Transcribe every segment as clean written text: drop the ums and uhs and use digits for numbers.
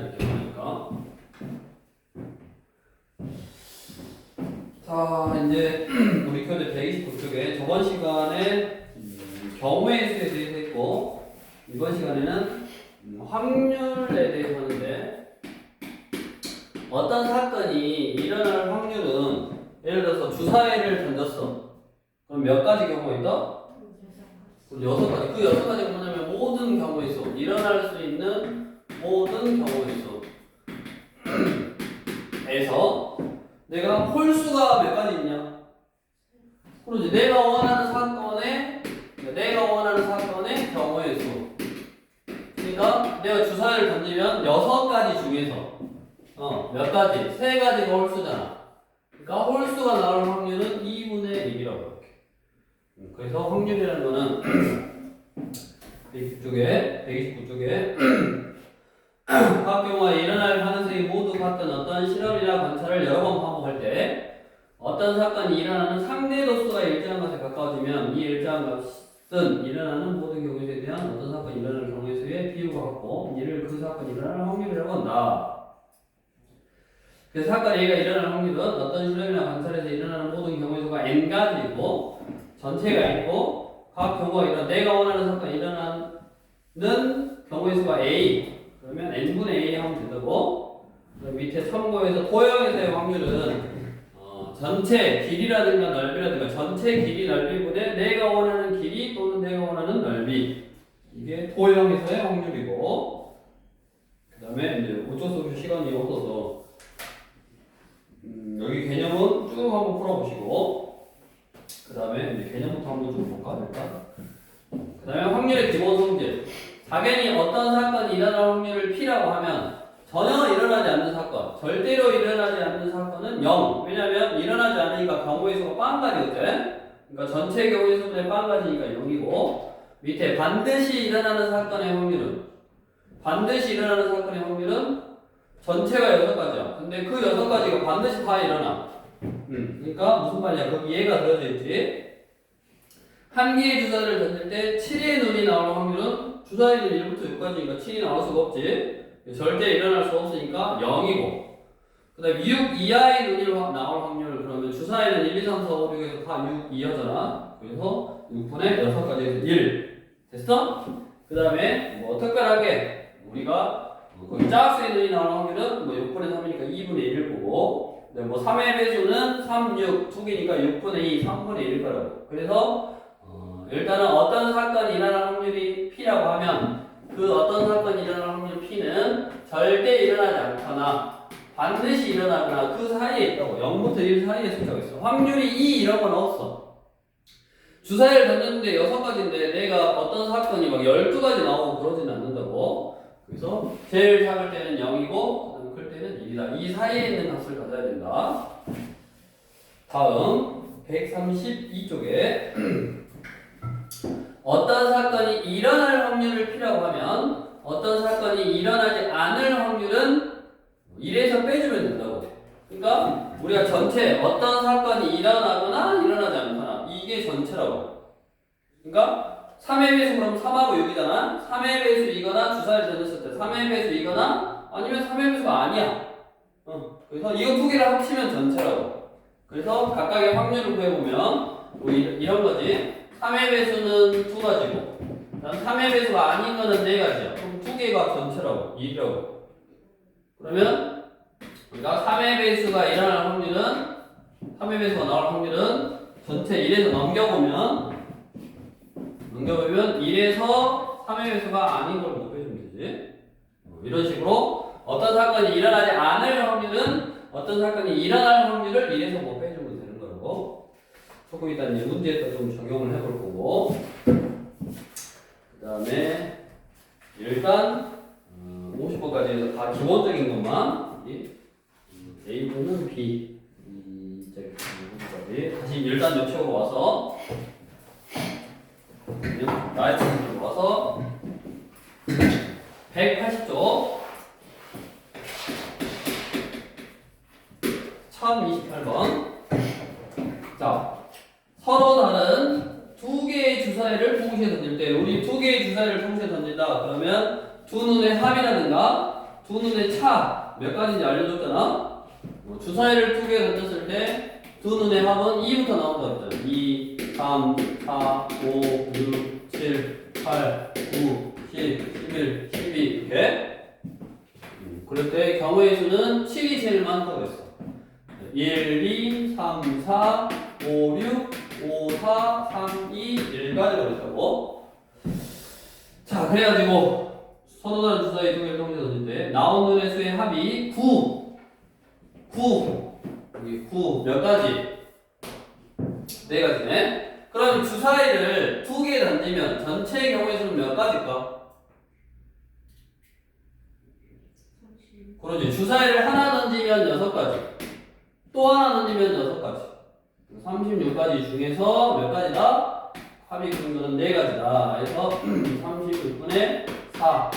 될 경우니까. 자, 이제 우리 교재 129쪽에 저번 시간에 경우의 수에 대해서 했고, 이번 시간에는 확률에 대해서 하는데, 어떤 사건이 일어날 확률은 예를 들어서 주사위를 던졌어. 그럼 몇 가지 경우가 있다? 6가지. 그 6가지가 뭐냐면 모든 경우에 있어. 일어날 수 있는 모든 경우에 있어. 에서 내가 홀수가 몇 가지 있냐? 그러지. 내가 원하는 사건의 경우에 있어. 그러니까 내가 주사위를 던지면 6가지 중에서 몇 가지? 3가지가 홀수잖아. 그러니까 홀수가 나올 확률은 2분의 1이라고. 그래서 확률이라는 거는 129쪽에 각 경우에 일어날 가능성이 모두 같은 어떤 실험이나 관찰을 여러 번 반복할 때 어떤 사건이 일어나는 상대 도수가 일정한 것에 가까워지면 이 일정한 것은 일어나는 모든 경우에 대한 어떤 사건이 일어날 경우의 수의 비율과 같고 이를 그 사건이 일어날 확률이라고 한다. 그 사건 A가 일어날 확률은 어떤 실험이나 관찰에서 일어나는 모든 경우의 수가 n가지고 전체가 있고 각 경우가 일어나 내가 원하는 사건이 일어나는 경우의 수가 A 그러면 n분의 A 하면 된다고. 밑에 참고해서 도형에서의 확률은 전체 길이라든가 넓이라든가 전체 길이 넓이분의 내가 원하는 길이 또는 내가 원하는 넓이 이게 도형에서의 확률이고 그 다음에 이제 어쩔 수 없이 시간이 없어서 여기 개념은 쭉 한번 풀어보시고 그 다음에 이제 개념부터 한번 좀 볼까 일단. 그 다음에 확률의 기본 성질. 당연히 어떤 사건이 일어날 확률을 P라고 하면 전혀 일어나지 않는 사건, 절대로 일어나지 않는 사건은 0. 왜냐면 일어나지 않으니까 경우의 수가 빵가지거든. 그러니까 전체 경우의 수분의 빵가지니까 0이고 밑에 반드시 일어나는 사건의 확률은 전체가 6가지야. 근데 그 6가지가 반드시 다 일어나. 그러니까 무슨 말이야? 거기 얘가 들어져 있지. 한 개의 주사위를 던질 때 7의 눈이 나올 확률은 주사위는 1부터 6까지니까 7이 나올 수가 없지. 절대 일어날 수 없으니까 0이고 그 다음에 6 이하의 눈이 나올 확률 그러면 주사위는 1, 2, 3, 4, 5, 6에서 다 6 이하잖아. 그래서 6분의 6가지에서 1 됐어? 그 다음에 뭐 특별하게 우리가 거기 짝수의 눈이 나올 확률은 뭐 6분의 3이니까 2분의 1일 거고 뭐 3의 배수는 3, 6, 2개니까 6분의 2, 3분의 1일 거라고. 그래서 일단은 어떤 사건이 일어날 확률이 P라고 하면 그 어떤 사건이 일어날 확률 P는 절대 일어나지 않거나 반드시 일어나거나 그 사이에 있다고. 0부터 1 사이에 숫자가 있어. 확률이 2 이런 건 없어. 주사위를 던졌는데 6가지인데 내가 어떤 사건이 막 12가지 나오고 그러진 않는다고. 그래서 제일 작을 때는 0이고 클 때는 1이다. 이 사이에 있는 값을 가져야 된다. 다음 132쪽에 어떤 사건이 일어날 확률을 P라고 하면 어떤 사건이 일어나지 않을 확률은 1에서 빼주면 된다고. 그러니까 우리가 전체 어떤 사건이 일어나거나 일어나지 않거나 이게 전체라고. 그러니까 3의 배수 그럼 3하고 6이잖아. 3의 배수이거나 주사위를 던졌을 때 3의 배수이거나 아니면 3의 배수가 아니야. 그래서 이거 두 개를 합치면 전체라고. 그래서 각각의 확률을 구해보면 뭐 이런 거지. 3의 배수는 2가지고 3의 배수가 아닌 거는 4가지야. 그럼 2개가 전체라고. 2라고. 그러면 우리가 3의 배수가 일어날 확률은 3의 배수가 나올 확률은 전체 1에서 넘겨보면 1에서 3의 배수가 아닌 걸 못 빼주면 되지. 이런 식으로 어떤 사건이 일어나지 않을 확률은 어떤 사건이 일어날 확률을 1에서 못 빼주면 되는 거라고. 조금 이따 이제 문제에다 좀 적용을 해볼 거고. 그 다음에 일단 50번까지 해서 다 기본적인 것만 A분은 B 이제까지 다시 일단 옆쪽으로 와서 라이트로 와서 180쪽 1028번 자 서로 다른 두 개의 주사위를 동시에 던질 때 우리 두 개의 주사위를 동시에 던진다 그러면 두 눈의 합이라든가 두 눈의 차 몇 가지인지 알려줬잖아. 주사위를 두 개 던졌을 때 두 눈의 합은 2부터 나온다 했잖아. 2, 3, 4, 5, 6, 7, 8, 9, 10, 11, 12 이렇게. 그럴 때 경우의 수는 7이 제일 많다고 했어. 1, 2, 3, 4, 5, 6, 5, 4, 3, 2, 1까지 그랬다고. 자, 그래가지고 서로 다른 주사위 두 개를 동시에 던질 때 나온 눈의 수의 합이 9. 여기 9 몇 가지? 네 가지네. 그럼 주사위를 두 개 던지면 전체의 경우의 수는 몇 가지일까? 그러지. 주사위를 하나 던지면 6가지. 또 하나 던지면 6가지. 36가지 중에서 몇 가지다? 합이 그린 거는 4가지다. 그래서 36분의 4.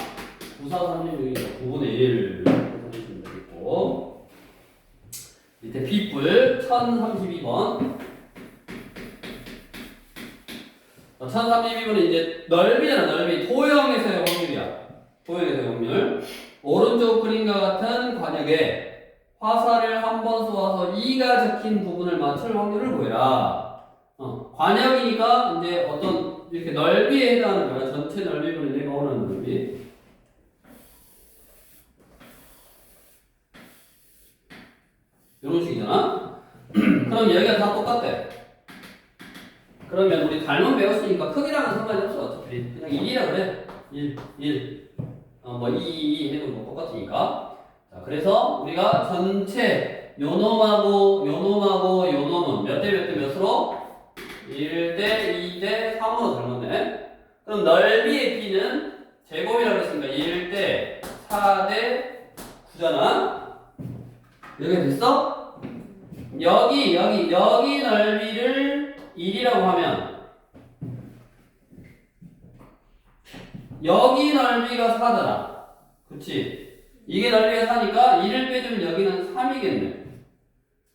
9, 4, 36이니까 9분의 1. 해주시면 되겠고. 밑에 B뿔 1032번. 1032번은 이제 넓이잖아, 넓이. 도형에서의 확률이야. 도형에서의 확률. 오른쪽 그림과 같은 관역에 화살을 한 번 쏘아서 2가 적힌 부분을 맞출 확률을 구해라. 관역이니까 이제 어떤 이렇게 넓이에 해당하는 거야. 전체 넓이분의 내가 원하는 넓이. 이런 식이잖아. 그럼 여기가 다 똑같대. 그러면 우리 닮은 배웠으니까 크기랑은 상관이 없어. 어차피 그냥 1이라 그래. 1. 뭐 2 해도 뭐 똑같으니까. 자, 그래서 우리가 전체 요놈하고 요놈은 몇 대 몇 대 몇으로? 1대 2대 3으로 닮았네. 그럼 넓이의 B는 제곱이라고 했으니까 1대 4대 9잖아. 이렇게 됐어? 여기 넓이를 1이라고 하면 여기 넓이가 4잖아. 그치? 이게 넓이가 4니까 1을 빼주면 여기는 3이겠네.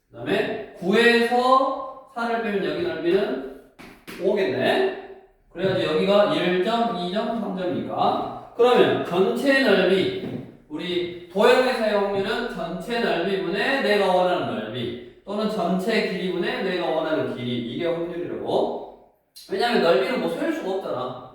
그 다음에 9에서 4를 빼면 여기 넓이는 5겠네. 그래가지고 여기가 1점, 2점, 3점이니까. 그러면 전체 넓이, 우리 도형에서의 확률은 전체 넓이분의 내가 원하는 넓이 또는 전체 길이분의 내가 원하는 길이, 이게 확률이라고. 왜냐면 넓이는 뭐 셀 수가 없잖아.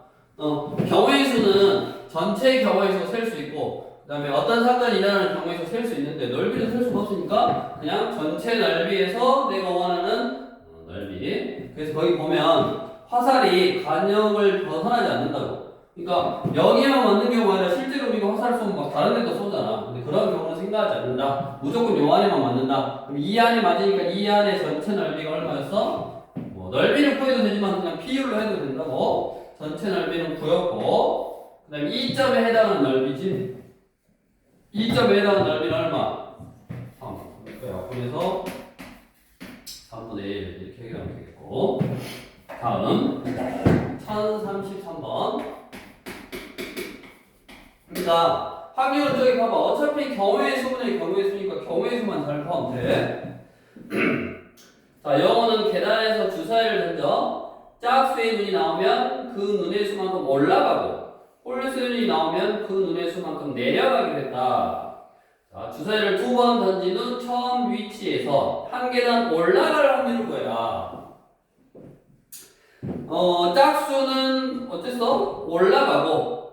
경우의 수는 전체 경우의 수가 셀 수 있고, 그 다음에 어떤 사건이 일어나는 경우의 수가 셀 수 있는데 넓이는 셀 수가 없으니까 그냥 전체 넓이에서 내가 원하는 넓이. 그래서 거기 보면 화살이 관역을 벗어나지 않는다고. 그러니까 여기에만 맞는 경우가 아니라 실제로 우리가 화살을 쏘면 막 다른 데도 쏘잖아. 근데 그런 경우는 생각하지 않는다. 무조건 요 안에만 맞는다. 그럼 이 안에 맞으니까 이 안에 전체 넓이가 얼마였어? 뭐 넓이를 구해도 되지만 그냥 비율로 해도 된다고. 전체 넓이는 9였고, 그 다음에 2점에 해당하는 넓이지. 2점에 해당하는 넓이는 얼마? 3. 그러니까 약분해서 3분의 1 이렇게 해결하면 되겠고. 다음 1033번. 그러니까 확률은 저기 봐봐. 어차피 경우의 수분의 경우의 수니까 경우의 수만 잘 포함 돼. 자, 영어는 계단에서 주사위를 던져 짝수의 눈이 나오면 그 눈의 수만큼 올라가고 홀수의 눈이 나오면 그 눈의 수만큼 내려가게 됐다. 자, 주사위를 2번 던진 후 처음 위치에서 한 계단 올라갈 확률을 구해라. 짝수는 어땠어? 올라가고,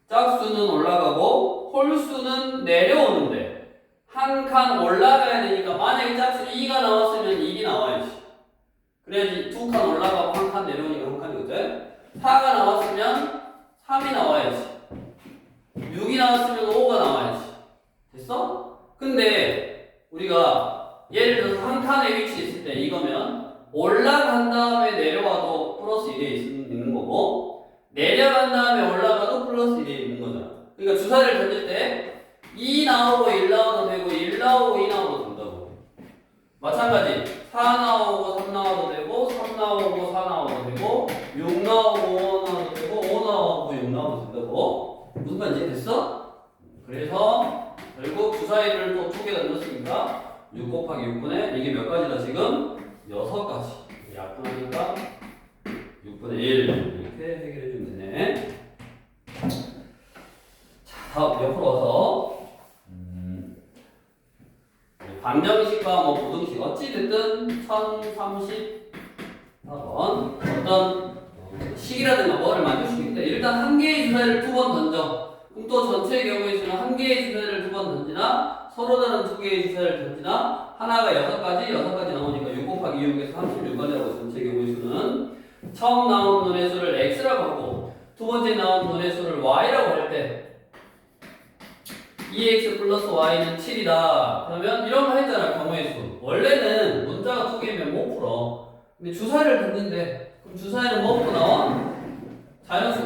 짝수는 올라가고 홀수는 내려오는데 한 칸 올라가야 되니까 만약에 짝수 2가 나왔으면 1이 나와야지. 그래야지 2칸 올라가고 한 칸 내려오니까 한 칸이거든. 4가 나왔으면 3이 나와야지. 6이 나왔으면 5가 나와야지. 됐어? 근데 우리가 예를 들어서 한 칸에 위치했을 때 이거면 올라간 다음에 내려와도 플러스 1에 있는 거고, 내려간 다음에 올라가도 플러스 1에 있는 거잖아. 그러니까 주사위를 던질 때 2 나오고 1 나와도 되고 1 나오고 2 나와도 된다고. 마찬가지 4 나오고 3 나와도 되고 3 나오고 4 나와도 되고 6 나오고 5 나와도 되고 5 나오고 6 나와도 된다고. 무슨 말인지 됐어? 그래서 결국 주사위를 또 2개 던졌으니까 6 곱하기 6분의 이게 몇 가지다 지금? 6가지. 약분하니까 6분의 1 이렇게 해결해 주면 되네. 자, 1034번 어떤 식이라든가 뭐를 만들수있기 때문에 일단 한 개의 주사위를 두 번 던져. 그럼 또 전체의 경우에서는 한 개의 주사위를 두 번 던지나 서로 다른 두 개의 주사위를 던지나 하나가 6가지 나오니까 6 곱하기 6에서 36가지라고 전체 경우에서는 처음 나온 논의 수를 x라고 하고 두 번째 나온 논의 수를 y라고 할 때 2x 플러스 y는 7이다. 그러면 이런 거 했잖아. 경우의 수. 원래는 문자가 두 개면 못 풀어. 근데 주사위를 던진대. 그럼 주사위는 뭐부터 나와? 자연수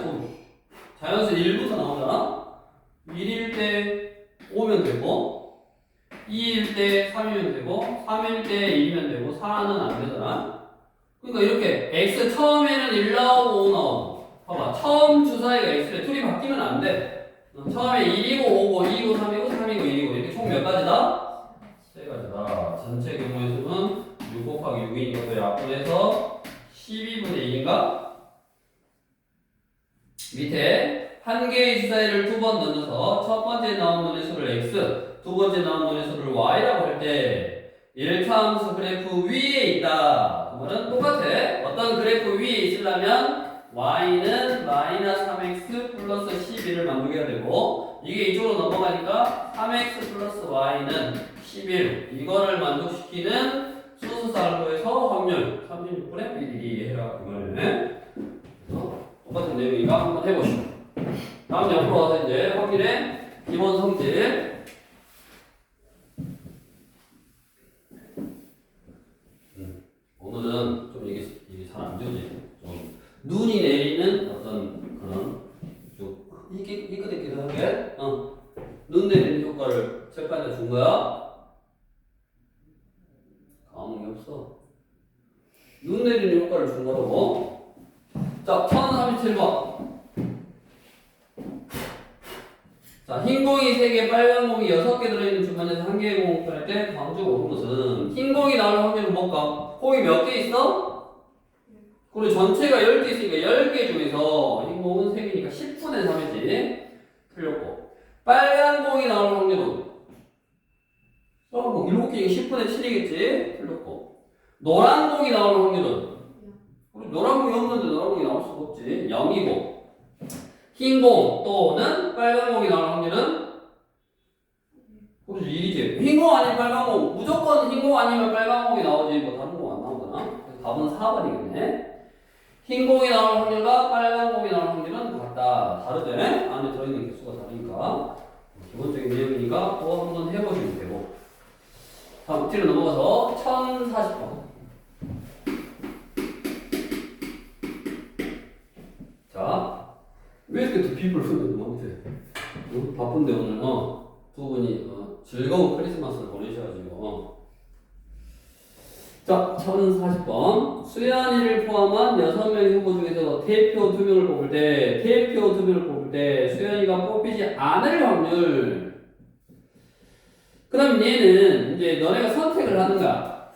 1부터 나오잖아. 1일 때 5면 되고 2일 때 3이면 되고 3일 때 2면 되고 4는 안 되잖아. 그러니까 이렇게 x 처음에는 1 나오고 5 나오고 봐봐. 처음 주사위가 x래. 둘이 바뀌면 안 돼. 처음에 1이고 5고 2이고 3이고 3이고 1이고 이렇게 총 몇 가지다? 3가지다. 전체 경우에서는 6 곱하기 6이니까 그 약분해서 12분의 1인가? 밑에 한 개의 주사위를 두 번 던져서 첫 번째 나온 논의 수를 x, 두 번째 나온 논의 수를 y라고 할 때 1차함수 그래프 위에 있다. 그거는 똑같아. 어떤 그래프 위에 있으려면 y는 마이너스 3x 플러스 11을 만들게 되고 이게 이쪽으로 넘어가니까 3x 플러스 y는 11 이거를 만족시키는 수소살로에서 확률 36분의 비리리 해라. 이거는 똑같은 내용이니까 한번 해보시죠. 다음 옆으로 와서 이제 확률의 기본 성질 오늘은 좀 이게 잘 안 지워지죠. 좀 눈이 내리는 어떤 그런 좀 희끗희끗하게 눈 내리는 효과를 책까지 준 거야. 감흥이 없어. 눈 내리는 효과를 준 거라고. 자, 1037번. 자, 흰 공이 3개, 빨간 공이 6개 들어있는 주머니에서 1개의 공을 꺼낼 때 다음 중 옳은 것은 흰 공이 나올 확률은 뭘까? 공이 몇 개 있어? 그리고 전체가 10개 있으니까 10개 중에서 흰 공은 3개니까 10분의 3이지. 틀렸고. 빨간 공이 나올 확률은? 빨간 공 7개니까 10분의 7이겠지. 틀렸고. 노란 공이 나올 확률은? 우리 노란 공이 없는데 노란 공이 나올 수가 없지. 0이고. 흰 공 또는 빨간 공이 나올 확률은? 그렇지 1이지. 흰 공 아니면 빨간 공. 무조건 흰 공 아니면 빨간 공이 나오지. 뭐 다른 공 안 나오잖아. 그래서 답은 4번이겠네. 흰 공이 나올 확률과 빨간 공이 나올 확률은 같다. 다르대. 안에 들어있는 개수가 다르니까. 기본적인 내용이니까 또 한번 해보시면 되고. 다음 뒤로 넘어가서 1040번. 자, 왜 이렇게 비불 흐르는 너한테 바쁜데 오늘 두 분이 즐거운 크리스마스를 보내셔가지고 자, 1040번. 수연이를 포함한 6명의 후보 중에서 대표 2명을 뽑을 때 수연이가 뽑히지 않을 확률. 그 다음 얘는 이제 너네가 선택을 하는 거야.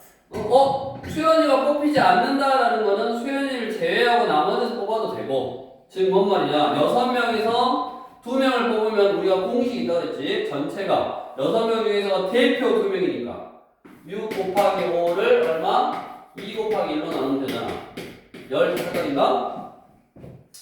수연이가 뽑히지 않는다라는 거는 수연이를 제외하고 나머지는 뽑아도 되고. 즉, 뭔 말이냐. 6명에서 2명을 뽑으면 우리가 공식이 있다고 그랬지. 전체가 6명 중에서 대표 2명이니까. 6 곱하기 5를 얼마? 2 곱하기 1로 나누면 되잖아. 15가지인가?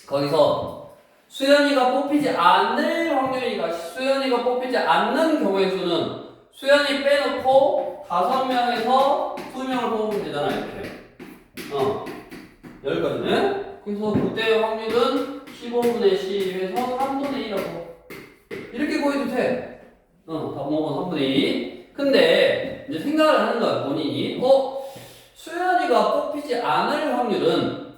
거기서 수연이가 뽑히지 않을 확률이니까 수연이가 뽑히지 않는 경우의 수는 수연이 빼놓고 5명에서 2명을 뽑으면 되잖아. 이렇게. 여기까지네. 그래서 그때의 확률은 15분의 10에서 3분의 1이라고. 이렇게 구해도 돼. 답 먹으면 3분의 2. 근데 이제 생각을 하는 거야 본인이. 수연이가 뽑히지 않을 확률은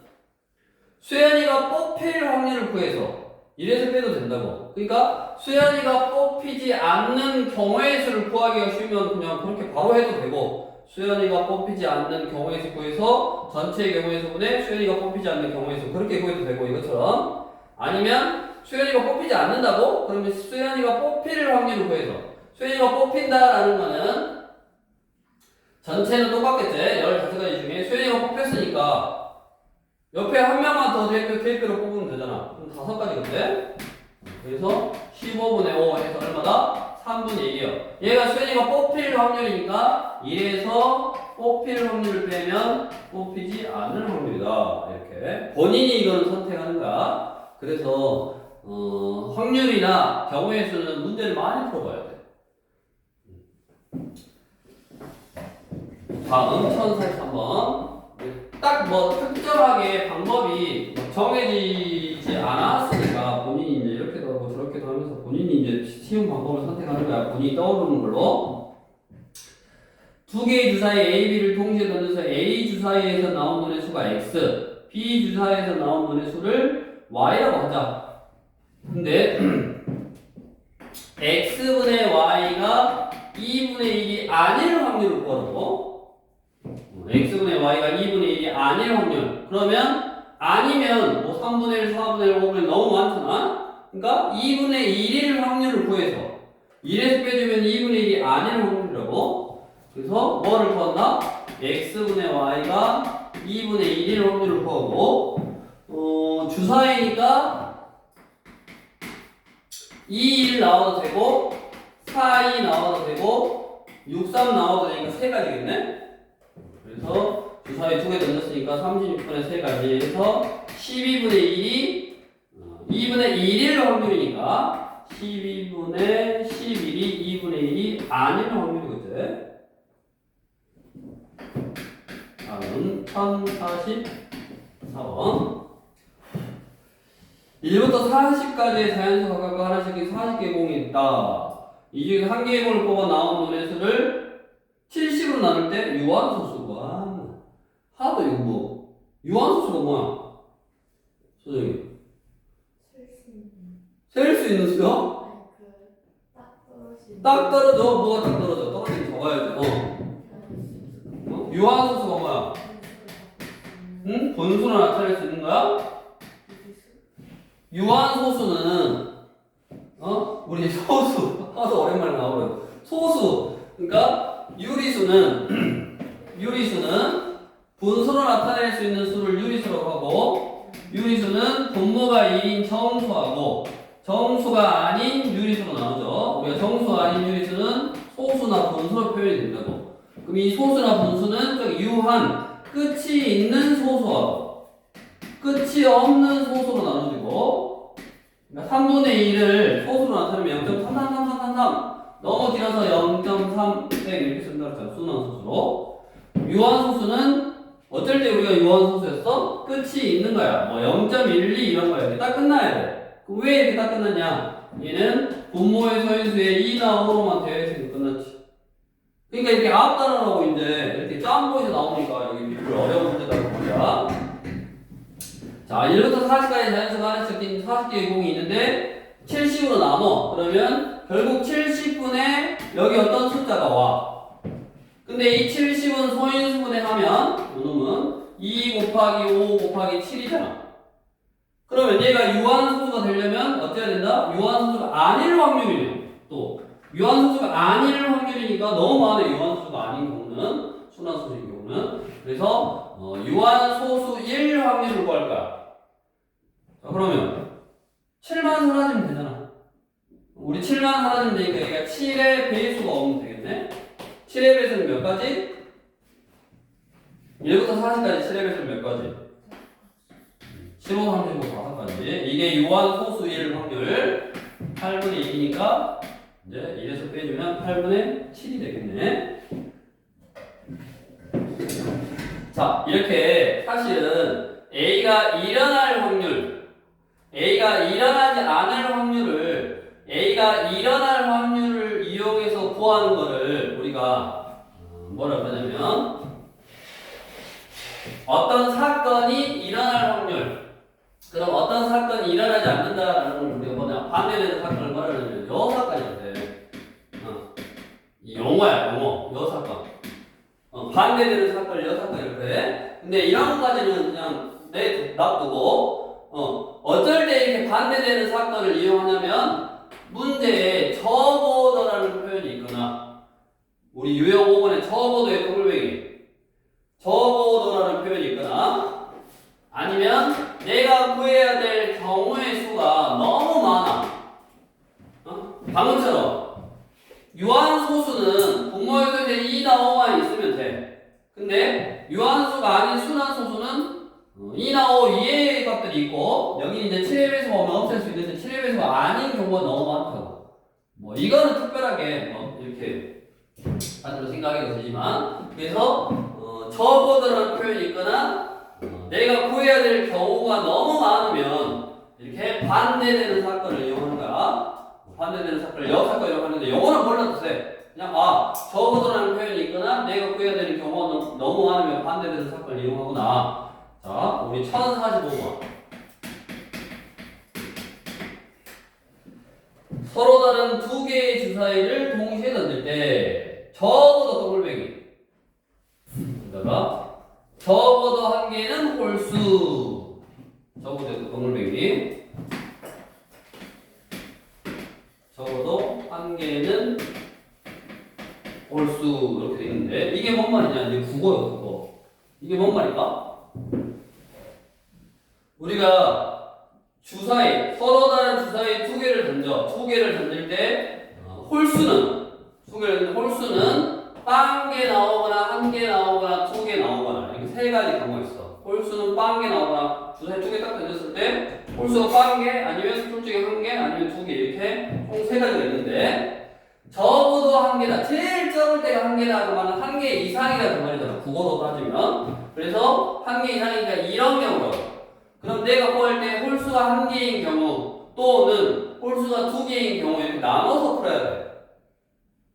수연이가 뽑힐 확률을 구해서 이래서 빼도 된다고. 그러니까 수연이가 뽑히지 않는 경우의 수를 구하기가 쉬우면 그냥 그렇게 바로 해도 되고, 수연이가 뽑히지 않는 경우의 수 구해서 전체의 경우의 수분에 수연이가 뽑히지 않는 경우의 수 그렇게 구해도 되고, 이것처럼. 아니면 수연이가 뽑히지 않는다고? 그러면 수연이가 뽑힐 확률을 구해서 수연이가 뽑힌다라는 거는 전체는 똑같겠지. 15가지 중에 수연이가 뽑혔으니까 옆에 한 명만 더 대표로 뽑으면 되잖아. 그럼 5가지겠지? 그래서 15분의 5 해서 얼마다? 3분의 1이요. 얘가 수연이가 뽑힐 확률이니까 1에서 뽑힐 확률을 빼면 뽑히지 않을 확률이다. 이렇게 본인이 이거는 선택하는 거야. 그래서 확률이나 경우의 수는 문제를 많이 풀어봐야 돼. 다음 1043번. 딱 뭐 특정하게 방법이 정해지지 않았으니까 본인이 이제 이렇게도 하고 저렇게도 하면서 본인이 이제 쉬운 방법을 선택하는 거야. 본인이 떠오르는 걸로. 두 개의 주사위 A, B를 동시에 던져서 A 주사위에서 나온 분의 수가 X, B 주사위에서 나온 분의 수를 Y라고 하자. 근데 X분의 Y가 2분의 1이 아닐 확률을 구하라고. X분의 Y가 2분의 1이 아닐 확률. 그러면 아니면 뭐 3분의 1, 4분의 1, 5분의 1 너무 많잖아. 그러니까 2분의 1일 확률을 구해서 1에서 빼주면 2분의 1이 아닐 확률이라고. 그래서 뭐를 구한다? X분의 Y가 2분의 1일 확률을 구하고 주사위니까 2, 1 나와도 되고 4, 2 나와도 되고 6, 3 나와도 되니까 세 가지겠네? 그래서 주사위 두 개 던졌으니까 36분의 세 가지 해서 12분의 1이 2분의 1일 확률이니까 12분의 11이 2분의 1이 아닐 확률이겠지? 다음 1044번 1부터 40까지의 자연수 각각 하나씩 40개의 공이 있다. 이 중에서 한 개의 공을 뽑아 나온 논의 수를 70으로 나눌 때 유한소수가 하나도 이거 뭐 유한소수가 뭐야? 소정이 셀 수 있는 수요? 딱 떨어져. 뭐가 딱 떨어져? 떨어지면 적어야지. 유한소수가 뭐야? 응? 분수로 나타낼 수 있는 거야? 유한소수는 우리 소수 하도 오랜만에 나오고요. 소수 그러니까 유리수는 분수로 나타낼 수 있는 수를 유리수라고 하고 유리수는 분모가 1인 정수하고 정수가 아닌 유리수로 나오죠. 우리가 정수가 아닌 유리수는 소수나 분수로 표현이 된다고. 그럼 이 소수나 분수는 저기 유한 끝이 있는 소수하고 끝이 없는 소수로 나눠지고 그러니까 3분의 1을 소수로 나타내면 0.33333 너무 길어서 0.3 이렇게 쓴다 그랬잖아. 순환 소수로. 유한 소수는 어떨 때 우리가 유한 소수였어? 끝이 있는 거야. 뭐 0.12 이런 거야. 이렇게 딱 끝나야 돼. 그럼 왜 이렇게 딱 끝났냐? 얘는 분모의 소인수에 2나 5로만 되어 있으니까 끝났지. 그러니까 이렇게 앞단어라고 이제 이렇게 짬보에서 나오니까 여기 별로 어려운 문제다 보자. 자, 1부터 40까지 자연수가 하나씩 섞인 40개의 공이 있는데 70으로 나눠. 그러면 결국 70분에 여기 어떤 숫자가 와. 근데 이 70은 소인수분해 하면 요놈은 2 곱하기 5 곱하기 7이잖아. 그러면 얘가 유한소수가 되려면 어째야 된다? 유한소수가 아닐 확률이네. 또 유한소수가 아닐 확률이니까 너무 많아. 유한소수가 아닌 경우는 순환소수인 경우는. 그래서 유한소수 1 확률을 구할 거야. 자, 그러면 7만 사라지면 되잖아. 우리 7만 사라지면 되니까 얘가 7의 배수가 없으면 되겠네. 7의 배수는 몇 가지? 1부터 40까지 7의 배수는 몇 가지? 15, 35, 5가지. 이게 유한소수 1 확률 8분의 2니까 이제 1에서 빼주면 8분의 7이 되겠네. 자, 이렇게 사실은 A가 일어날 확률, A가 일어나지 않을 확률을 A가 일어날 확률을 이용해서 구하는 거를 우리가 뭐라고 하냐면 어떤 사건이 일어날 확률. 그럼 어떤 사건이 일어나지 않는다라는 걸 우리가 뭐냐 반대되는 사건을 뭐라 그러냐면 요 사건이라고 돼. 이 용어야 용어 요 사건. 반대되는 사건을 요 사건이라고 해. 근데 이런 것까지는 그냥 놔두고 어쩔 때 이렇게 반대되는 사건을 이용하냐면 문제에 저보더라는 표현이 있거나 우리 유형 5번에 저보더의 더블뱅이 저보더라는 표현이 있거나 아니면 내가 구해야 될 경우의 수가 너무 많아. 방금처럼 유한소수는 분모의 소수에 2나 5만 있으면 돼. 근데 유한수가 아닌 순환소수는 이나 오 위의 값들이 있고 여기 이제 7의 배수가 오면 없앨 수 있는데 7의 배수가 아닌 경우가 너무 많다고. 뭐 이거는 특별하게 뭐 이렇게 반대로 생각해도 되지만 그래서 저보다라는 표현이 있거나 내가 구해야 될 경우가 너무 많으면 이렇게 반대되는 사건을 이용하는 거야. 반대되는 사건을 역사건을 이용하는데 요거는 몰라도 돼. 그냥 저보다라는 표현이 있거나 내가 구해야 되는 경우가 너무 많으면 반대되는 사건을 이용하구나. 자, 우리 1045번. 서로 다른 두 개의 주사위를 동시에 던질 때 적어도 동글뱅이 여기다가 적어도 한 개는 홀수 적어도 동글뱅이 적어도 한 개는 홀수 이렇게 돼 있는데 이게 뭔 말이냐 이제 국어요 국어. 이게 뭔 말일까? 우리가 주사위, 서로 다른 주사위 두 개를 던질 때, 홀수는 빵 개 나오거나, 한 개 나오거나, 두 개 나오거나, 이렇게 세 가지 경우가 있어. 홀수는 빵 개 나오거나, 주사위 두 개 딱 던졌을 때, 홀수가 빵 개, 아니면 둘 중에 한 개, 아니면 두 개, 이렇게 총 세 가지가 있는데, 적어도 한 개다. 제일 적을 때가 한 개다. 그러면 한 개 이상이다. 그 말이잖아. 국어로 따지면. 그래서 한 개 이상이니까 이런 경우라고. 그럼 내가 구할 때 홀수가 한 개인 경우 또는 홀수가 두 개인 경우 이렇게 나눠서 풀어야 돼.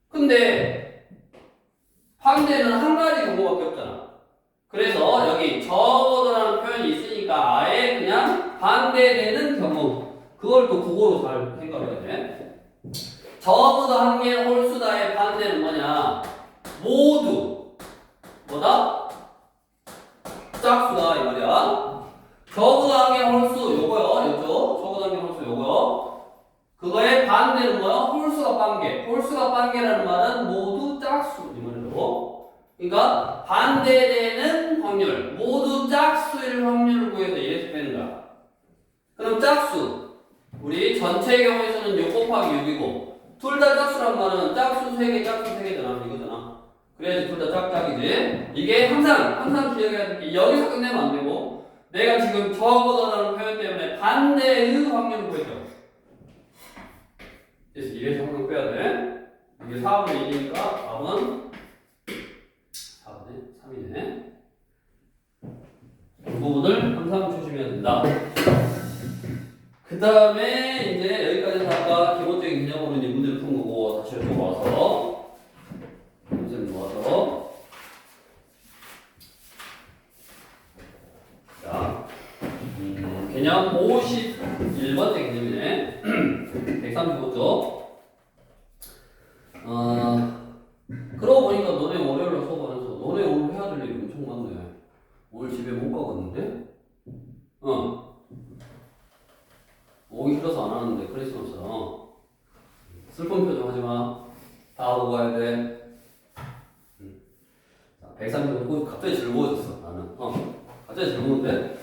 근데 반대는 한 가지 경우밖에 없잖아. 그래서 여기 적어도라는 표현이 있으니까 아예 그냥 반대되는 경우 그걸 또 국어로 잘 생각해야 돼. 적어도 한 개의 홀수다의 반대는 뭐냐? 모두 뭐다? 짝수다 이 말이야. 적어도 한 개 홀수 요거요. 요쪽 적어도 한 개 홀수 요거요. 그거의 반대는 뭐야? 홀수가 빵개. 홀수가 빵개라는 말은 모두 짝수 이 말이고. 그러니까 반대되는 확률 모두 짝수일 확률을 구해서 이래서 빼는 거야. 그럼 짝수 우리 전체 경우에서는 6 곱하기 6이고 둘 다 짝수란 말은 짝수 3개 짝수 3개잖아 이거잖아. 그래야지 둘 다 짝짝이지. 이게 항상 기억해야 될 게 여기서 끝내면 안 되고 내가 지금 적어도라는 표현 때문에 반대의 확률을 구했죠. 그래서 이래서 항상 빼야 돼. 이게 4분의 1이니까 답은 4분의 3이네. 이 부분을 항상 조심해야 된다. 그 다음에 이제 여기까지 아까 기본적인 개념으로 이제 문제를 푼 거고 다시 여기 와서 문제를 모아서 자 개념 51번째 개념이네. 135쪽. 그러고 보니까 너네 월요일날 수업 안 해서 너네 오늘 해야 될 일이 엄청 많네. 오늘 집에 못 가겠는데? 오기 싫어서 안 하는데 크리스마스라. 슬픈 표정 하지 마. 다 오고 가야 돼. 135쪽 갑자기 즐거워졌어 나는. 갑자기 즐거운데?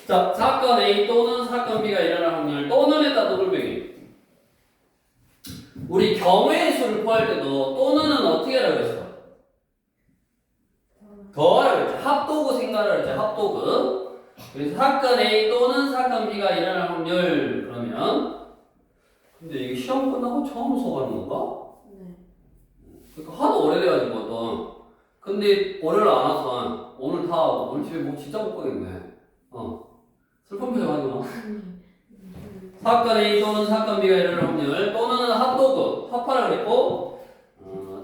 자, 사건 A 또는 사건 B가 일어날 확률 또는 했다 더블뱅이. 우리 경우의 수를 구할 때도 또는은 어떻게 하라고 했어? 더하라고 했지. 합도구 생각하라고 했지. 합도구. 그래서 사건 A 또는 사건 B가 일어날 확률 그러면 근데 이게 시험 끝나고 처음 수업하는 건가? 네. 그러니까 하도 오래돼가지고 근데 월요일 안 와서 오늘 다 오늘 집에 뭐 진짜 못 가겠네. 슬픈 표정 하지 마. 사건 A 또는 사건 B가 일어날 확률 또는 합도구 합하라 그랬고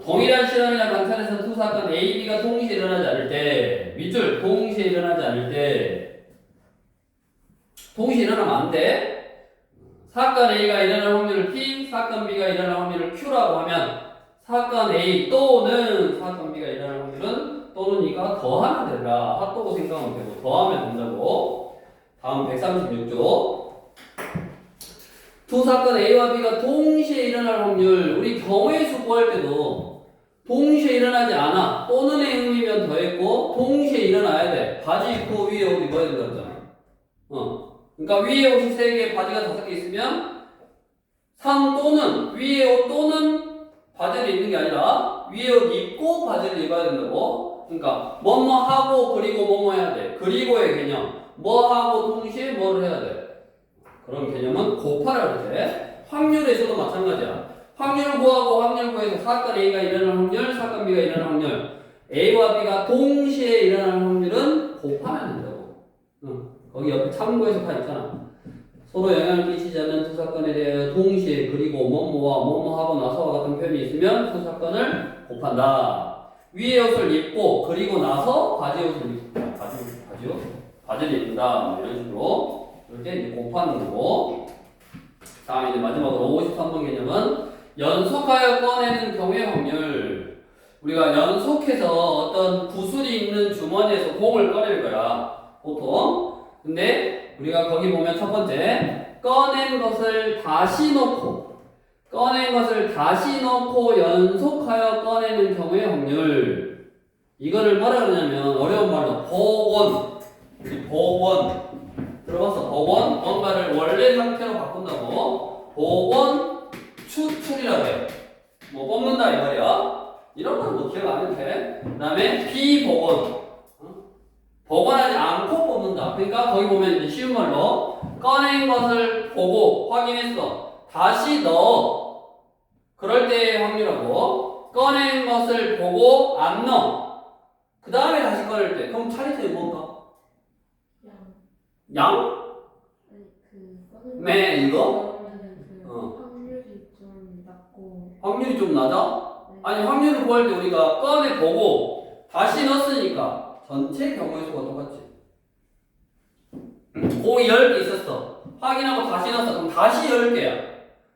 동일한 실험이나 관찰에서 두 사건 A, B가 동시에 일어나지 않을 때 밑줄 동시에 일어나지 않을 때 동시에 일어나면 안 돼. 사건 A가 일어날 확률을 P, 사건 B가 일어날 확률을 Q라고 하면 사건 A 또는 사건 B가 일어날 확률은 또는 이가 더하면 된다. 합도구 생각하면 되고 더하면 된다고. 다음 136조. 두 사건 A와 B가 동시에 일어날 확률. 우리 경우의 수 구할 때도 동시에 일어나지 않아. 또는의 의미면 더했고 동시에 일어나야 돼. 바지 입고 위에 옷 입어야 된다 그랬잖아. 그러니까 위에 옷이 3개, 바지가 5개 있으면 3 또는 위에 옷 또는 바지를 입는 게 아니라 위에 옷 입고 바지를 입어야 된다고. 그러니까 뭐뭐 하고 그리고 뭐뭐 해야 돼. 그리고의 개념. 뭐 하고 동시에 뭐를 해야 돼. 그런 개념은 곱하라고 그래. 확률에서도 마찬가지야. 확률 구하고 확률 구해서 사건 A가 일어나는 확률, 사건 B가 일어나는 확률. A와 B가 동시에 일어나는 확률은 곱하면 된다고. 거기 옆에 참고해서 다 있잖아. 서로 영향을 끼치지 않는 두 사건에 대하여 동시에 그리고 뭐뭐와 뭐뭐 하고 나서와 같은 표현이 있으면 그 사건을 곱한다. 위의 옷을 입고 그리고 나서 바지 옷을 입고 바지를 입는다. 뭐 이런 식으로 이렇게 이제 곱하는 거고. 다음에 이제 마지막으로 53번 개념은 연속하여 꺼내는 경우의 확률. 우리가 연속해서 어떤 구슬이 있는 주머니에서 공을 꺼낼 거야 보통. 근데 우리가 거기 보면 첫 번째 꺼낸 것을 다시 넣고 연속하여 꺼내는 경우의 확률. 이거를 뭐라 그러냐면 어려운 말로 복원. 들어봤어? 복원? 뭔가를 원래 상태로 바꾼다고 복원 추출이라고 해. 뭐 뽑는다 이 말이야. 이런 건 뭐 기억 안 해도 돼. 그 다음에 비복원. 복원하지 않고 뽑는다. 그러니까 거기 보면 이제 쉬운 말로 꺼낸 것을 보고 확인했어. 다시 넣어. 그럴 때의 확률하고 꺼낸 것을 보고 안 넣어. 그 다음에 다시 꺼낼 때. 그럼 차례점이 뭔가? 양? 매 이거? 확률이 좀 낮고. 확률이 좀 낮아? 아니 확률을 구할 때 우리가 꺼내 보고 다시 넣었으니까 전체 경우의 수가 똑같지. 고 10개 있었어. 확인하고 다시 넣었어. 그럼 다시 10개야.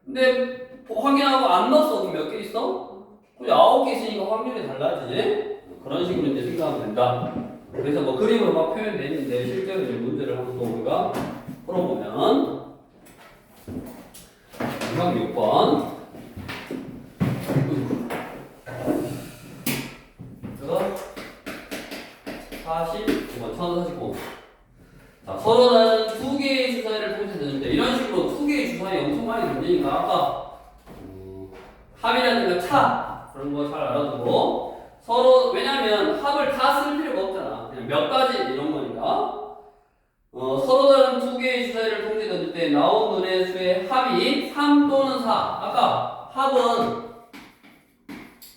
근데 확인하고 안 넣었어. 그럼 몇 개 있어? 9개 있으니까 확률이 달라지지. 그런 식으로 이제 생각하면 된다. 그래서 뭐 그림으로 막 표현되어 있는데 실제로 이제 문제를 한번 또 우리가 풀어보면 6번 그거 49번 1049. 자, 서로 다른 두 개의 주사위를 통해서 되는데 이런 식으로 두 개의 주사위 엄청 많이 던지니까 아까 합이라든가 차 그런 거 잘 알아두고 서로 왜냐면 합을 다 쓸 필요가 없잖아. 그냥 몇 가지 이런 거니까 서로 다른 두 개의 주사위를 통해 던질 때 나온 눈의 수의 합이 3 또는 4. 아까 합은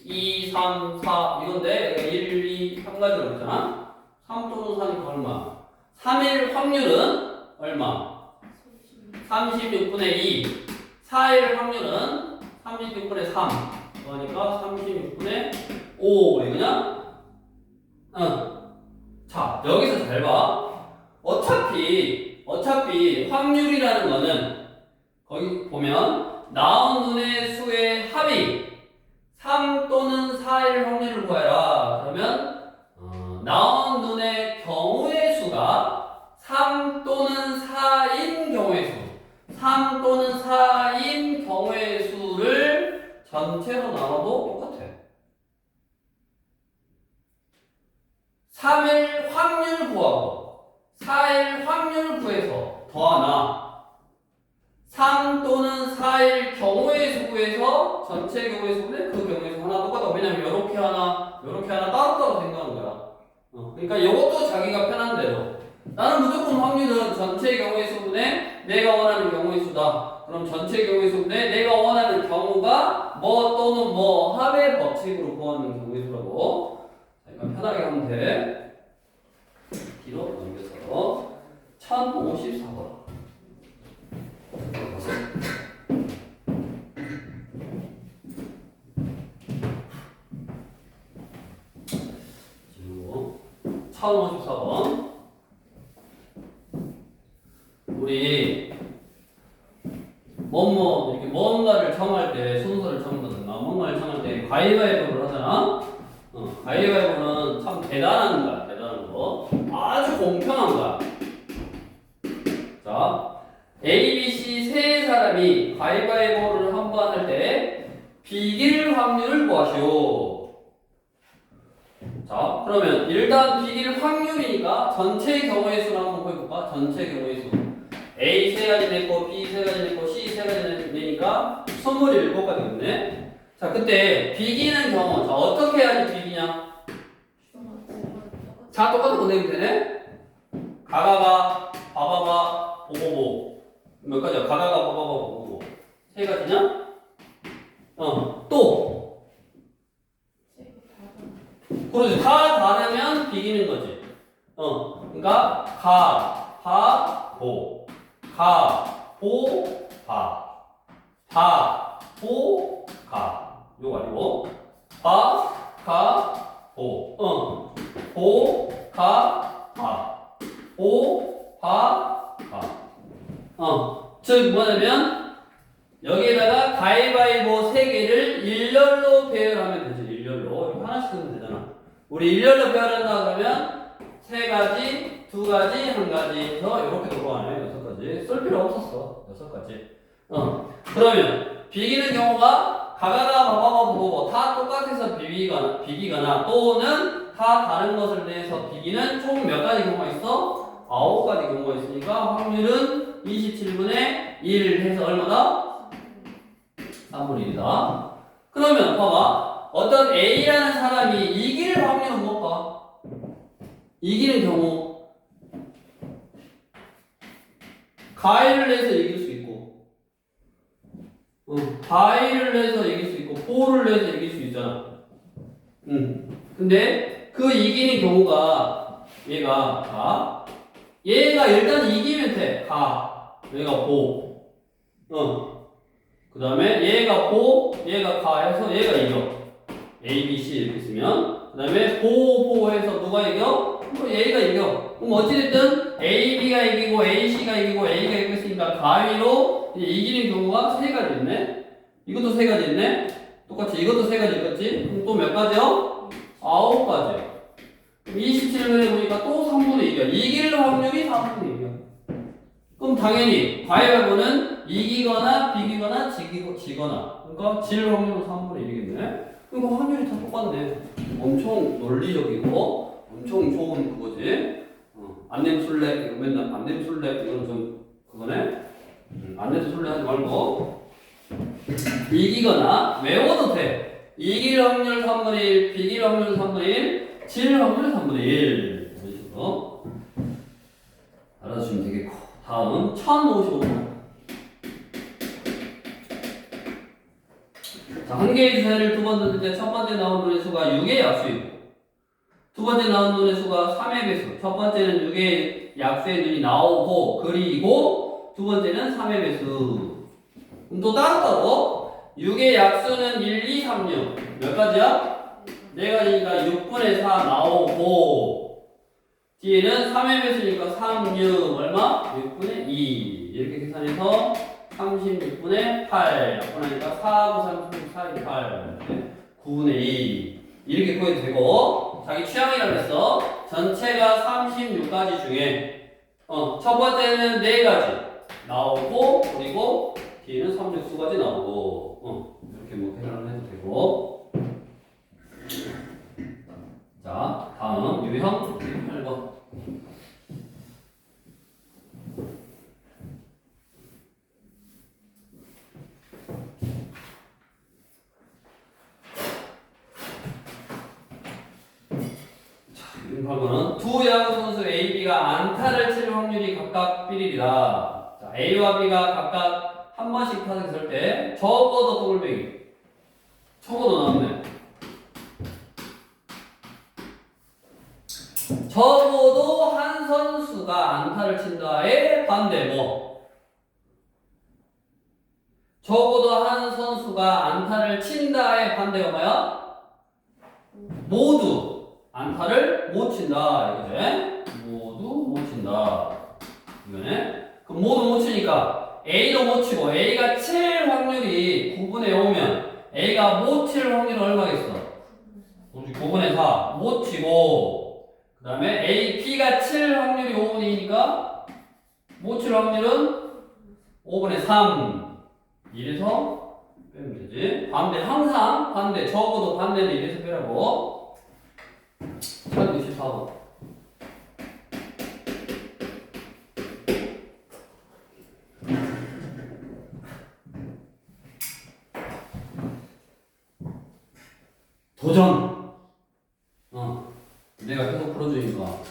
2, 3, 4 이건데 1, 2, 3가지로 했잖아. 3 또는 4니까 얼마? 3일 확률은 얼마? 36분의 2. 4일 확률은 36분의 3. 그러니까 36분의 5. 이거냐? 자, 여기서 잘 봐. 어차피 확률이라는 거는 거기 보면 나온 눈의 수의 합이 3 또는 4일 확률을 구해라. 그러면 나온 눈의 경우의 수가 3 또는 4인 경우의 수. 3 또는 4인 경우의 수를 전체로 나눠도 똑같아. 3일 확률 구하고 4일 확률 구해서 더하나 3 또는 4일 경우의 수 구해서 전체 경우의 수인데 그 경우의 수 하나 똑같다. 왜냐면 요렇게 하나 따로따로 생각하는 거야. 그러니까 이것도 자기가 편한 대로 나는 무조건 확률은 전체 경우의 수분의 내가 원하는 경우의 수다. 그럼 전체 경우의 수분의 내가 원하는 경우가 뭐 또는 뭐 합의 법칙으로 구하는 경우의 수라고. 그러니까 편하게 하면 돼. 뒤로 넘겨서 1054번. 그리고 1054번. 우리 이렇게 뭔가를 정할 때 순서를 정한다든가 뭔가를 정할 때 가위바위보를 하잖아. 가위바위보는 참 대단한 거야. 대단한 거. 아주 공평한 거야. 자, A, B, C 세 사람이 가위바위보를 한 번 할 때 비길 확률을 구하시오. 자, 그러면 일단 비길 확률이니까 전체 경우의 수를 한번 구해볼까? 전체 경우의 수. A 세 가지 냈고 B 세 가지 냈고 C 세 가지 내니까 27가지 되겠네. 자, 그때 비기는 경우. 자, 어떻게 해야지 비기냐? 자, 똑같은 거 내면 되네? 가가가, 바바바, 보보보. 몇 가지야? 가가가, 바바바, 보보보. 세 가지냐? 또. 그러지. 다 다르면 비기는 거지. 그러니까 가, 바, 보. 가, 보, 바. 바, 보, 가. 요거 아니고. 바, 가, 보. 보, 가, 바. 보, 바, 가. 즉 뭐냐면 여기에다가 가위바위보 3개를 일렬로 배열하면 되지. 일렬로. 이렇게 하나씩 쓰면 되잖아. 우리 일렬로 배열한다 그러면 3가지, 2가지, 1가지 해서 이렇게 돌아가네. 6가지. 쓸 필요 없었어. 6가지. 그러면 비기는 경우가 가가가 바바바 보고 다 똑같아서 비기거나 또는 다 다른 것을 내서 비기는 총 몇 가지 경우가 있어? 9가지 경우가 있으니까 확률은 27분의 1 해서 얼마다? 3분의 1이다. 그러면 봐봐. 어떤 A라는 사람이 이길 확률은 무엇까? 이기는 경우 가위를 내서 이길 수 있고 가위를 내서 이길 수 있고 볼을 내서 이길 수 있잖아. 근데 그 이기는 경우가 얘가 일단 이기면 돼. 얘가 보. 그 다음에 얘가 보, 얘가 가 해서 얘가 이겨. A, B, C 이렇게 쓰면. 그 다음에 보 해서 누가 이겨? 얘가 이겨. 그럼 어찌됐든 A, B가 이기고 A, C가 이기고 A가 이겼으니까 가위로 이기는 경우가 3가지 있네. 이것도 3가지 있네. 똑같이 이것도 3가지 있겠지. 그럼 또 몇 가지요? 9가지. 27분에 보니까 또 3분의 2야. 이길 확률이 3분의 2야. 그럼 당연히 가위바위보는 이기거나 비기거나 지거나 그러니까 질 확률은 3분의 1이겠네. 그러니까 확률이 다 똑같네. 엄청 논리적이고 엄청 좋은 그거지. 안냄술래 이거 맨날 안냄술래 이건 좀 그거네. 안내도 술래 하지 말고 이기거나 외워도 돼. 이길 확률 3분의 1, 비길 확률 3분의 1, 질 확률 3분의 1 이런 식으로 알아주시면 되겠고. 다음 1055번. 자, 한 개의 주사위를 두 번 던질 때 첫 번째 나온 눈의 수가 6의 약수이고 두 번째 나온 눈의 수가 3의 배수. 첫 번째는 6의 약수의 눈이 나오고 그리고 두 번째는 3의 배수. 그럼 또 따로 6의 약수는 1, 2, 3, 6. 몇 가지야? 4가지니까 6분의 4 나오고 뒤에는 3의 배수니까 3, 6 얼마? 6분의 2 이렇게 계산해서 36분의 8 약분하니까 4, 9, 3, 4, 2, 8 9분의 2 이렇게 구해도 되고 자기 취향이라고 했어. 전체가 36가지 중에 첫 번째는 4가지 나오고 그리고 뒤에는 36수까지 나오고 이렇게 뭐 계산을 해도 되고. 자, 다음 유형 8번. 유형 8번은 두 야구 선수 A, B가 안타를 칠 확률이 각각 1일이다. 자, A와 B가 각각 한 번씩 타석했을 때 적어도 더블뱅이 적어도 나왔네. 적어도 한 선수가 안타를 친다의 반대 적어도 한 선수가 안타를 친다의 반대가 뭐야? 모두 안타를 못 친다 이거지. 모두 못 친다 이거네. 그럼 모두 못 치니까 A도 못 치고 A가 칠 확률이 9분의 5면 A가 못 칠 확률은 얼마겠어? 9분의 4 못 치고 그 다음에 A, B가 칠 확률이 5분의 2니까 못 칠 확률은 5분의 3 이래서 빼면 되지. 반대 항상 반대 적어도 반대는 이래서 빼라고. 1064번. 도전. 내가 계속 풀어줄 물어주니까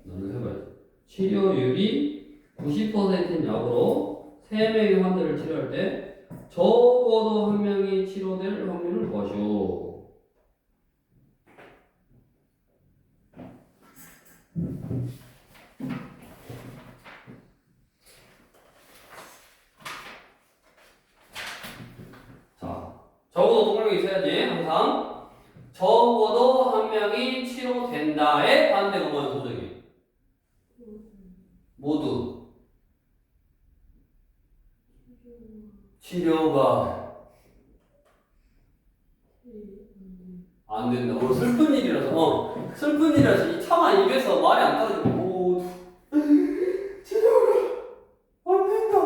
너는 해봐야지. 치료율이 90%인 약으로 3명의 환자를 치료할 때 적어도 1명이 치료될 확률을 구하시오. 자, 적어도 동력이 있어야지. 항상 적어도 1명이 치료된다의 반대가 뭐야, 도저히? 모두 치료가 안 된다. 슬픈 일이라서 슬픈 일이라서 이 차마 입에서 말이 안 떨어지고 모두 치료가 안 된다.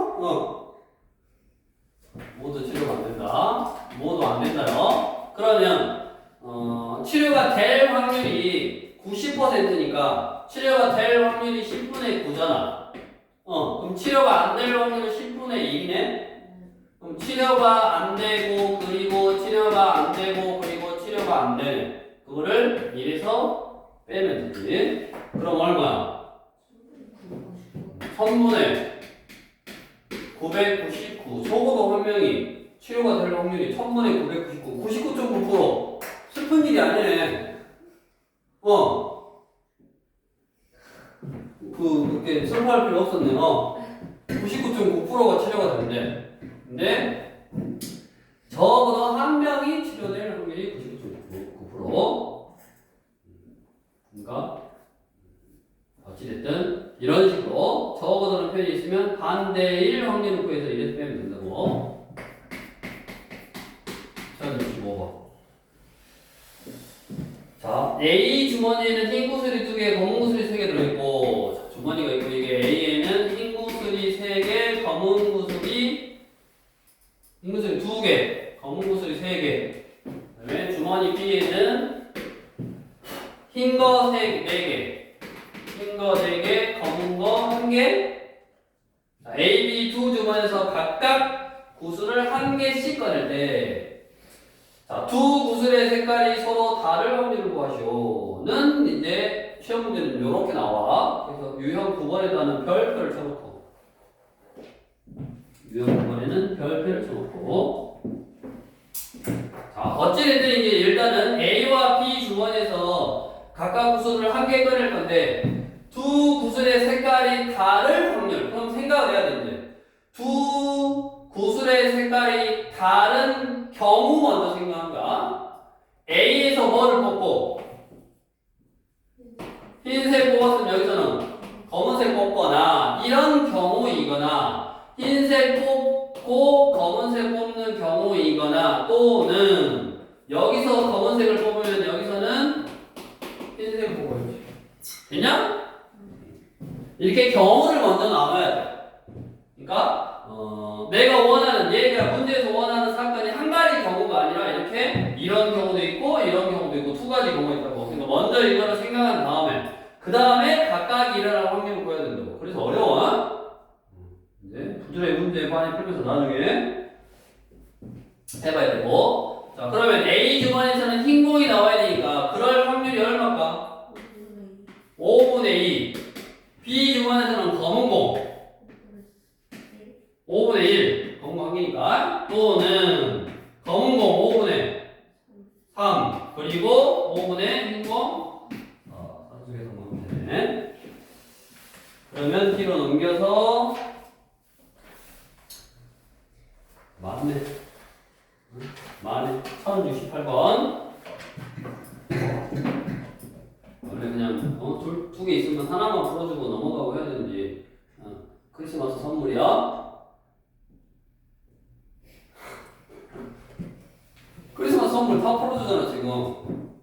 모두 치료가 안 된다. 모두 안 된다요. 그러면 치료가 될 확률이 90%니까 치료가 될 확률이 10분의 9잖아. 그럼 치료가 안 될 확률은 10분의 1이네. 그럼 치료가 안 되고 그리고 치료가 안 되고 그리고 치료가 안 되네. 그거를 1에서 빼면 되지. 그럼 얼마야? 1000분의 999. 적어도 1명이 치료가 될 확률이 1000분의 999. 99.9%. 슬픈 일이 아니네. 그렇게 슬퍼할 필요 없었네. 99.9%가 치료가 된대. 근데 적어도 1명이 치료될 확률이 99.9%. 그러니까 어찌됐든 이런 식으로 적어도는 표현이 있으면 반대일 확률을 구해서 이래서 빼면 된다고. 자, 65번. 자, A 주머니에는 흰 구슬이 2개, 검은 구슬이 3개 들어있고, 자, 주머니가 있고, 이게 A에는 흰 구슬이 3개, 검은 구슬이 2개, 검은 구슬이 3개. 그 다음에 주머니 B에는 흰 거 4개, 흰 거 4개, 검은 거 1개. 자, A, B 두 주머니에서 각각 구슬을 1개씩 꺼낼 때, 자, 두 구슬의 색깔이 서로 다를 확률을 구하시오는 이제 시험 문제는 이렇게 나와. 그래서 유형 9번에다는 별표를 쳐놓고, 유형 9번에는 별표를 쳐놓고. 자, 어찌됐든 이제 일단은 A와 B 주머니에서 각각 구슬을 1개 꺼낼 건데, 두 구슬의 색깔이 다를 확률. 그럼 생각을 해야 되는데, 두 구슬의 색깔이 다른 경우 먼저 생각합니다. A에서 뭐를 뽑고 흰색 뽑았으면 여기서는 검은색 뽑거나 이런 경우이거나 흰색 뽑고 검은색 뽑는 경우이거나 또는 여기서 검은색을 뽑으면 여기서는 흰색을 뽑아야지. 됐냐? 이렇게 경우를 먼저 나눠야 돼. 그러니까 내가 원하는, 얘가 문제에서 원하는 사건이 한 가지 경우가 아니라 이렇게 이런 경우도 있고 이런 경우도 있고 두 가지 경우가 있다고. 그러니까 먼저 이거를 생각한 다음에 그 다음에 각각 일어날 확률을 구해야 된다고. 그래서 어려워. 이제 부들의 문제 많이 풀면서 나중에 해봐야 되고. 자, 그러면 A 주머니에서는 흰 공이 나와야 되니까 그럴 확률이 얼마일까? 5분의 2. B 주머니에서는 검은 공 5분의 1, 검은 거 1개니까. 또는 검은 공 5분의 3, 그리고 5분의 흰 공 산수계산 넣으면 되네. 그러면 뒤로 넘겨서 맞네. 1068번. 원래 그냥 두 개 있으면 하나만 풀어주고 넘어가고 해야 되는지. 크리스마스 선물이야. 크리스마스 선물 다 풀어주잖아 지금.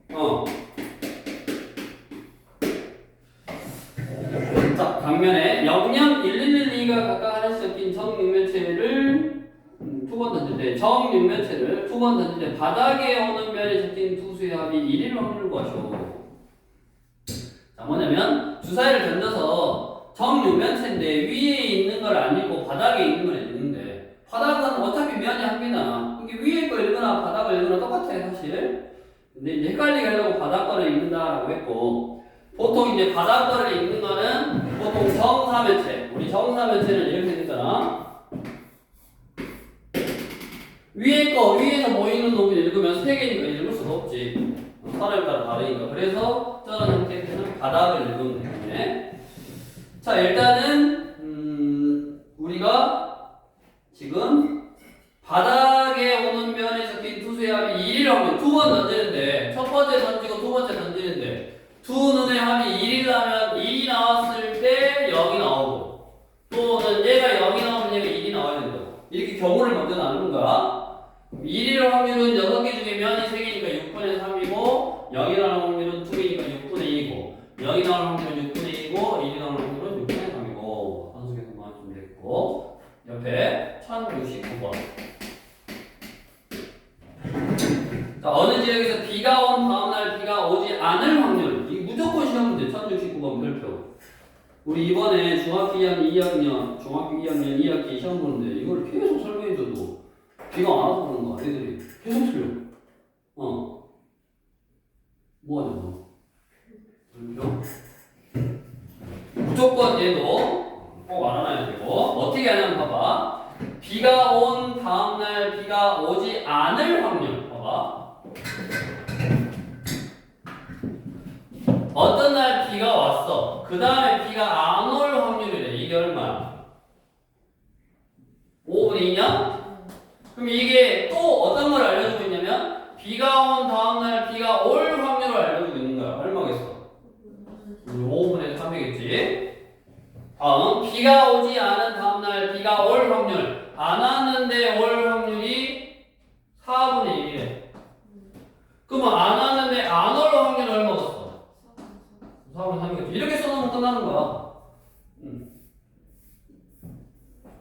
자, 강면에 00, 1112가 각각 하나씩 섞인 정육면체를 두 번 던질 때, 정육면체를 두 번 던질 때 바닥에 오는 면에 적힌 두 수의 합이 1일 확률을 구하시오. 자, 뭐냐면 주사위를 던져서 정육면체인데 위에 있는 걸 안 읽고 바닥에 있는 걸 읽는데, 바닥은 어차피 면이 한 개잖아. 이게 위에 거 읽거나 바닥을 읽거나 똑같아 사실. 근데 이제 헷갈리게 하려고 바닥거를 읽는다라고 했고, 보통 이제 바닥거를 읽는 거는 보통 정사면체. 우리 정사면체는 이렇게 생겼잖아. 위에서 보이는 놈을 읽으면 세 개니까 읽을 수가 없지. 사람에 따라 다르니까. 그래서 저런 형태는 바닥을 읽으면 되겠네. 자, 일단은 우리가 지금 바닥에 오는 면에 적힌 투수의 합이 1일 확률 두 번 던지는데, 첫 번째 던지고 두 번째 던지는데 두 눈의 합이 1이라면 1이 나왔을 때 0이 나오고, 또는 얘가 0이 나오면 얘가 1이 나와야 된다고. 이렇게 경우를 먼저 나누는 거야. 1일 확률은 6개 중에 면이 3개니까 6분의 3이고, 0이 나오는 확률은 2개니까 6분의 2이고, 0이 나오는 확률은 6분의 2이고, 1이 나오는 확률은 6분의 3이고, 산수계산만 좀 됐고, 옆에 1069번. 자, 어느 지역에서 비가 온 다음날 비가 오지 않을 확률. 이게 무조건 시험 문제 1069번 별표. 우리 이번에 중학교 2학년 2학년, 중학교 2학년 2학기 시험 보는데 이걸 계속 설명해줘도 비가 안 와서 그런 거 애들이 계속 틀려. 뭐 하냐 너? 별표. 무조건 얘도 꼭 알아놔야 되고, 어떻게 하냐면 봐봐. 비가 온 다음날 비가 오지 않을 확률. 봐봐. 어떤 날 비가 왔어. 그 다음에 비가 안 올 확률이래. 이게 얼마야? 5분의 2냐? 그럼 이게 또 어떤 걸 알려주고 있냐면, 비가 온 다음날 비가 올 확률을 알려주고 있는 거야. 얼마겠어? 5분의 3이겠지? 다음, 비가 오지 않은 다음날 비가 올 확률. 안 왔는데 올 확률이 4분의 1이래. 그러면 안 왔는데 안 올 확률 얼마겠어? 4분의 3이겠지. 이렇게 써놓으면 끝나는 거야.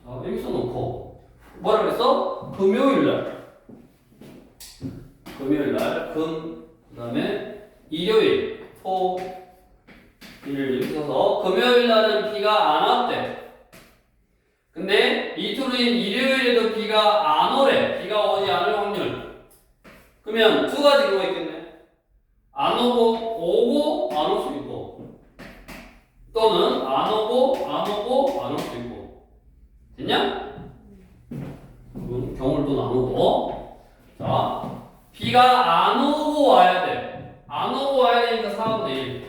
자, 이렇게 써놓고 뭐라 그랬어? 금요일날, 금, 그 다음에 일요일, 토, 일 이렇게 써서 금요일날은 비가 안 왔대. 근데 이틀 후인 일요일에도 비가 안 오래. 비가 오지 않을 확률. 그러면 두 가지 경우가 있겠네. 안 오고 안 올 수 있고, 또는 안 오고 안 올 수 있고. 됐냐? 경우를 또 나누고. 자, 비가 안 오고 와야 돼. 안 오고 와야 되니까 4분의 1.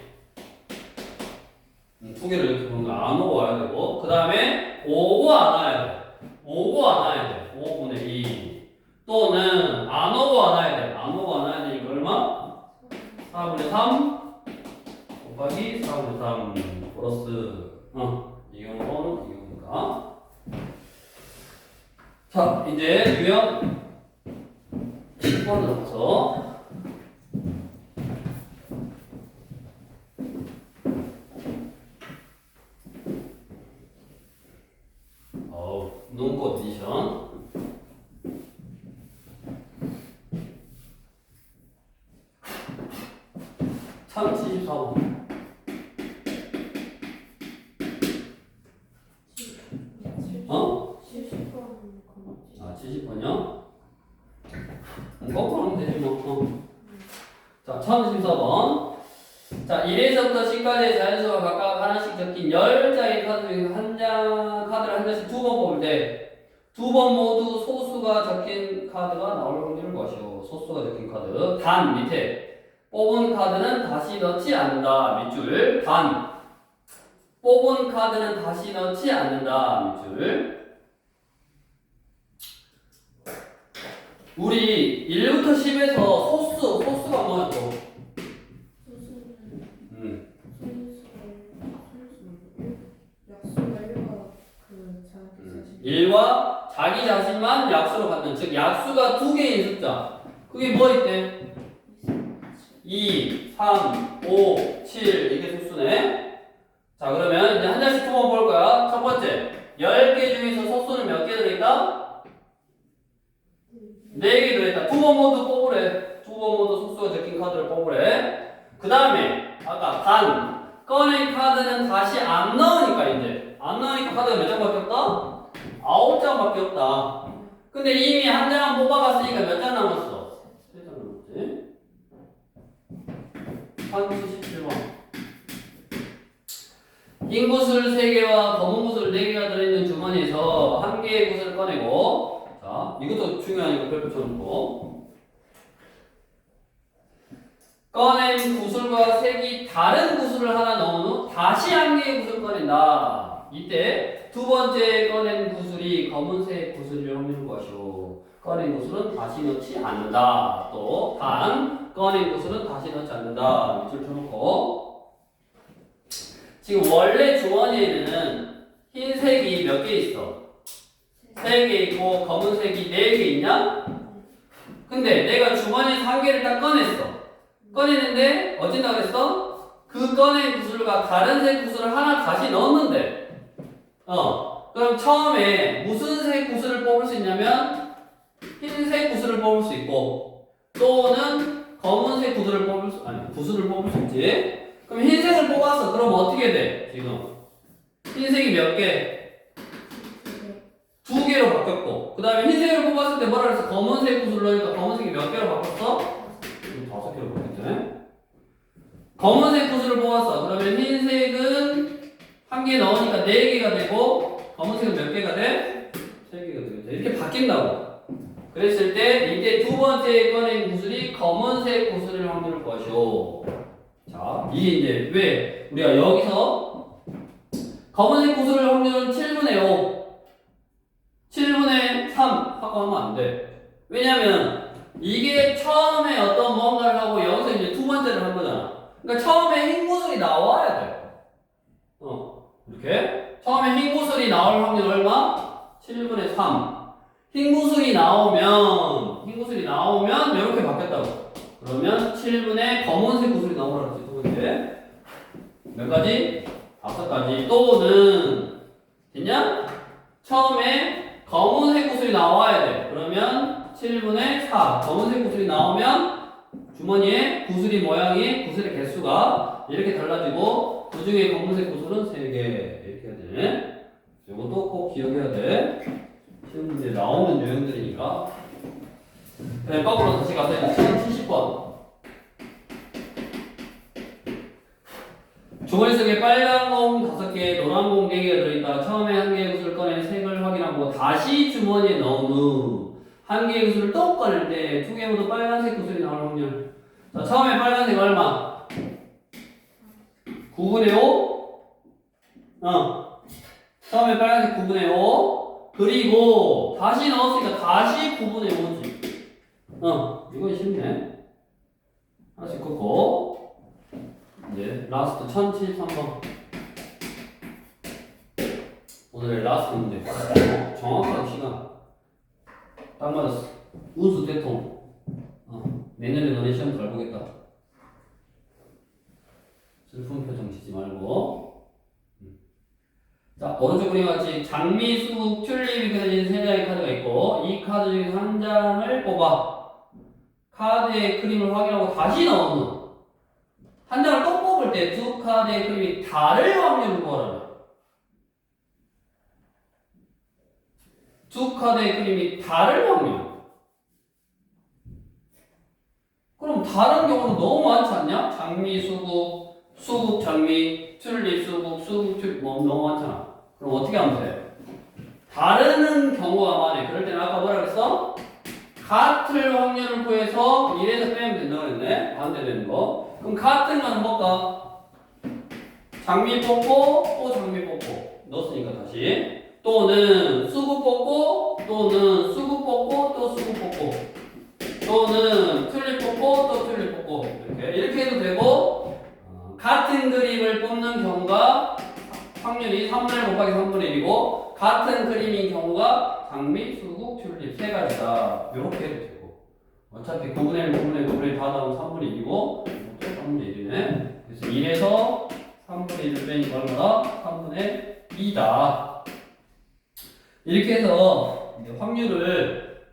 두 개를 이렇게 보는 거야. 안 오고 와야 되고, 그 다음에 오고 안 와야 돼. 오고 안 와야 돼. 5분의 2. 또는 안 오고 안 와야 돼. 안 오고 안 와야 되니까 얼마? 4분의 3 곱하기 4분의 3 플러스 이 경우는 이 경우니까. 자, 이제 유형 10번으로 가서 논 컨디션. 참 74번. 어? 70번이요? 거꾸로 하면 되지 뭐. 자, 1014번. 자, 1에서부터 10까지의 자연수가 각각 하나씩 적힌 10장의 카드 중에서 카드를 한 장씩 두 번 뽑을 때 두 번 모두 소수가 적힌 카드가 나올 확률을 구하시오. 소수가 적힌 카드. 단 밑에 뽑은 카드는 다시 넣지 않는다. 밑줄. 단 뽑은 카드는 다시 넣지 않는다. 밑줄. 우리 1부터 10에서 소수가 뭐였고? 일과 자기 자신만 약수로 갖는, 즉 약수가 두 개인 숫자. 그게 뭐 있대? 2, 3, 5, 7 이게 소수네. 자, 그러면 이제 한 장씩 두 번 볼 거야. 첫 번째, 10개 중에서 소수는 몇 개 들어있다? 4개 들어있다. 두 번 모두 뽑으래. 두 번 모두 소수가 적힌 카드를 뽑으래. 그 다음에 아까 단 꺼낸 카드는 다시 안 넣으니까, 이제 안 넣으니까 카드가 몇 장밖에 없다? 9장밖에 없다. 근데 이미 한 장 뽑아갔으니까 몇 장 남았어? 3장 남았지? 1077번. 흰 구슬 3개와 검은 구슬 4개가 들어있는 주머니에서 한 개의 구슬을 꺼내고, 자, 이것도 중요하니까 별표 쳐놓고, 꺼낸 구슬과 색이 다른 구슬을 하나 넣은 후 다시 한 개의 구슬을 꺼낸다. 이때 두 번째 꺼낸 구슬이 검은색 구슬일 확률을 구하시오. 꺼낸 구슬은 다시 넣지 않는다. 또 단 꺼낸 구슬은 다시 넣지 않는다. 밑줄 쳐놓고, 지금 원래 주머니에는 흰색이 몇 개 있어? 3개 있고 검은색이 4개 있냐? 근데 내가 주머니에서 한 개를 딱 꺼냈어. 꺼냈는데 어쩐다 그랬어? 그 꺼낸 구슬과 다른 색 구슬을 하나 다시 넣었는데, 그럼 처음에 무슨 색 구슬을 뽑을 수 있냐면 흰색 구슬을 뽑을 수 있고, 또는 검은색 구슬을 뽑을 수, 아니 구슬을 뽑을 수 있지. 그럼 흰색을 뽑았어. 그럼 어떻게 돼? 지금 흰색이 몇 개? 2개로 바뀌었고, 그 다음에 흰색을 뽑았을 때 뭐라 그랬어? 검은색 구슬을 넣으니까 검은색이 몇 개로 바뀌었어? 5개로 바뀌었네. 검은색 구슬을 뽑았어. 그러면 흰색은 한 개 넣으니까 4개가 되고, 검은색은 몇 개가 돼? 3개가 되겠다. 이렇게 바뀐다고. 그랬을 때 이때 두 번째 꺼낸 구슬이 검은색 구슬일 확률을 구하시오. 자, 이게 이제 왜 우리가 여기서 검은색 구슬일 확률은 7분의 5, 7분의 3 하고 하면 안 돼. 왜냐면 이게 처음에 어떤 뭔가를 하고 여기서 이제 두 번째를 한 거잖아. 그러니까 처음에 흰 구슬이 나와야 돼. 이렇게 처음에 흰 구슬이 나올 확률 얼마? 7분의 3. 흰 구슬이 나오면 이렇게 바뀌었다고. 그러면 7분의 검은색 구슬이 나오라 그랬지. 두 번째 몇 가지? 5가지. 또는 됐냐? 처음에 검은색 구슬이 나와야 돼. 그러면 7분의 4. 검은색 구슬이 나오면 주머니에 구슬이 모양이 구슬의 개수가 이렇게 달라지고, 그 중에 검은색 구슬은 3개. 이렇게 해야 되네. 이것도 꼭 기억해야 돼. 시험 문제 나오는 유형들이니까. 그다음에 거꾸로 다시 가서 70번. 주머니 속에 빨간 공 5개, 노란 공 4개가 들어있다. 처음에 한 개의 구슬을 꺼내 색을 확인하고 다시 주머니에 넣은 후 한 개의 구슬을 또 꺼낼 때 2개 모두 빨간색 구슬이 나올 확률. 자, 처음에 빨간색 얼마? 9분의 5? 처음에 빨간색 9분의 5. 그리고 다시 넣었으니까 다시 9분의 5지. 이건 쉽네. 하나씩 긋고, 이제 라스트 1073번. 오늘의 라스트 문제. 정확하게 시간. 딱 맞았어. 운수 대통. 내년에 너네 시험 잘 보겠다. 슬픈 표정 짓지 말고. 자, 오른쪽 그림과 같이 장미, 수국, 튤립이 그려진 3장의 카드가 있고, 이 카드 중에서 한 장을 뽑아 카드의 그림을 확인하고 다시 넣은 후 한 장을 또 뽑을 때 두 카드의 그림이 다를 확률을 구하라. 두 카드의 그림이 다를 확률. 그럼 다른 경우는 너무 많지 않냐? 장미, 수국, 수국, 장미, 튤립, 수국, 수국, 튤립, 너무 많잖아. 그럼 어떻게 하면 돼? 다르는 경우가 많아. 그럴 때는 아까 뭐라 그랬어? 같을 확률을 구해서 1에서 빼면 된다고 그랬네. 반대되는 거. 그럼 같은 거는 뭘까? 장미 뽑고 또 장미 뽑고 넣었으니까 다시. 또는 수국 뽑고 또는 수국 뽑고 또 수국 뽑고 또는 튤립 뽑고 또 튤립 뽑고 이렇게 해도 되고, 같은 그림을 뽑는 경우가 확률이 3분의 1 곱하기 3분의 1이고 같은 그림인 경우가 장미, 수국, 튤립 3가지다. 이렇게 해도 되고, 어차피 9분의 1, 9분의 1, 9분의 1 다 나오면 3분의 1이고 또 3분의 1이네. 그래서 1에서 3분의 1을 빼니까 얼마다? 3분의 2다. 이렇게 해서 이제 확률을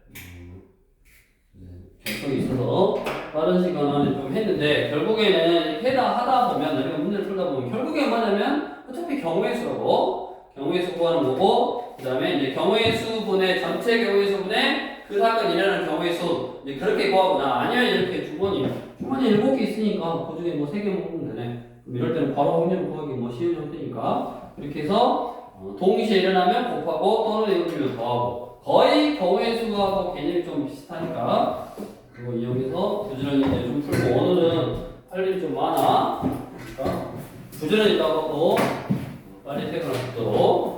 결정이 있어서 빠른 시간 안에 좀 했는데, 결국에는 이렇게 하다 보면, 우리가 문제를 풀다 보면 결국에 뭐냐면 어차피 경우의 수라고, 경우의 수 구하는 거고, 그 다음에 이제 경우의 수분의 전체 경우의 수분의 그 사건이 일어나는 경우의 수 이제 그렇게 구하거나 아니면 이렇게 주머니 7개 있으니까 그 중에 뭐 3개 먹으면 되네. 그럼 이럴 때는 바로 확률 구하기 뭐 쉬운 형태니까 이렇게 해서 동시에 일어나면 곱하고 또는 이렇게 더하고 거의 경우의 수하고 개념이 좀 비슷하니까 그거 이용해서 부지런히 이제 좀 풀고 오늘은 할 일이 좀 많아. 그러니까 부지런히 따고 빨리 퇴근할 수 있도록